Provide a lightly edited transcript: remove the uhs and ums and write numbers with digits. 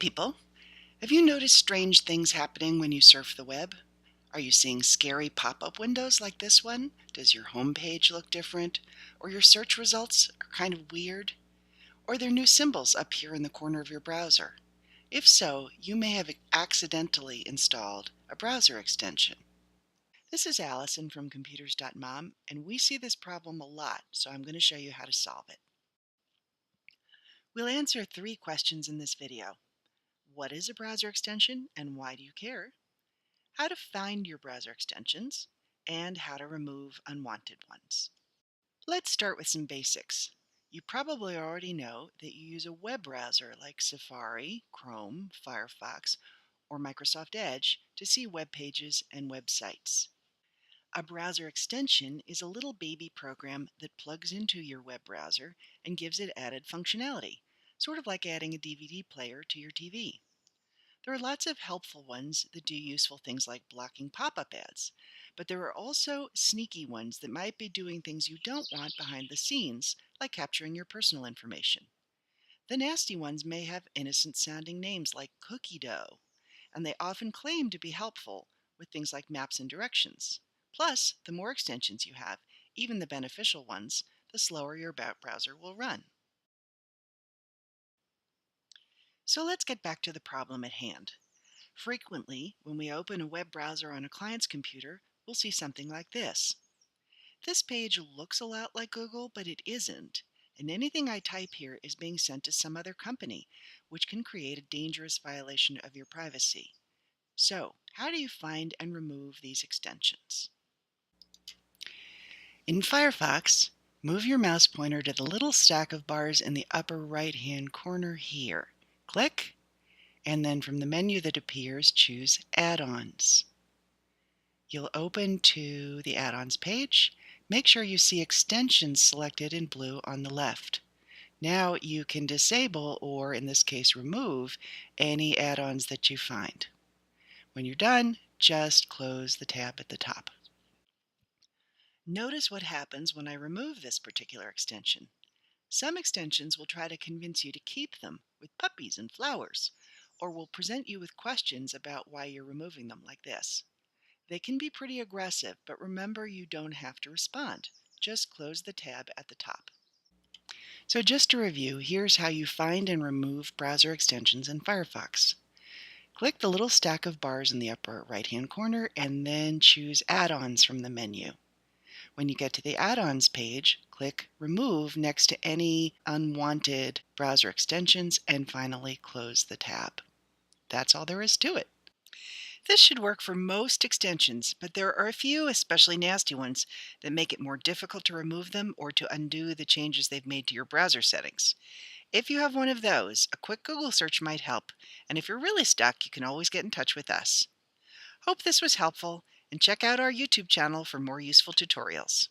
people, have you noticed strange things happening when you surf the web? Are you seeing scary pop-up windows like this one? Does your home page look different? Or your search results are kind of weird? Or there are new symbols up here in the corner of your browser? If so, you may have accidentally installed a browser extension. This is Allison from Computers.mom, and we see this problem a lot, so I'm going to show you how to solve it. We'll answer 3 questions in this video. What is a browser extension and why do you care? How to find your browser extensions, and how to remove unwanted ones. Let's start with some basics. You probably already know that you use a web browser like Safari, Chrome, Firefox, or Microsoft Edge to see web pages and websites. A browser extension is a little baby program that plugs into your web browser and gives it added functionality, sort of like adding a DVD player to your TV. There are lots of helpful ones that do useful things like blocking pop-up ads, but there are also sneaky ones that might be doing things you don't want behind the scenes, like capturing your personal information. The nasty ones may have innocent-sounding names like cookie dough, and they often claim to be helpful with things like maps and directions. Plus, the more extensions you have, even the beneficial ones, the slower your browser will run. So let's get back to the problem at hand. Frequently, when we open a web browser on a client's computer, we'll see something like this. This page looks a lot like Google, but it isn't, and anything I type here is being sent to some other company, which can create a dangerous violation of your privacy. So, how do you find and remove these extensions? In Firefox, move your mouse pointer to the little stack of bars in the upper right-hand corner here. Click, and then from the menu that appears, choose Add-ons. You'll open to the Add-ons page. Make sure you see Extensions selected in blue on the left. Now you can disable, or in this case remove, any add-ons that you find. When you're done, just close the tab at the top. Notice what happens when I remove this particular extension. Some extensions will try to convince you to keep them, with puppies and flowers, or will present you with questions about why you're removing them, like this. They can be pretty aggressive, but remember you don't have to respond. Just close the tab at the top. So just to review, here's how you find and remove browser extensions in Firefox. Click the little stack of bars in the upper right-hand corner and then choose Add-ons from the menu. When you get to the Add-ons page, click Remove next to any unwanted browser extensions and finally close the tab. That's all there is to it. This should work for most extensions, but there are a few, especially nasty ones, that make it more difficult to remove them or to undo the changes they've made to your browser settings. If you have one of those, a quick Google search might help, and if you're really stuck, you can always get in touch with us. Hope this was helpful, and check out our YouTube channel for more useful tutorials.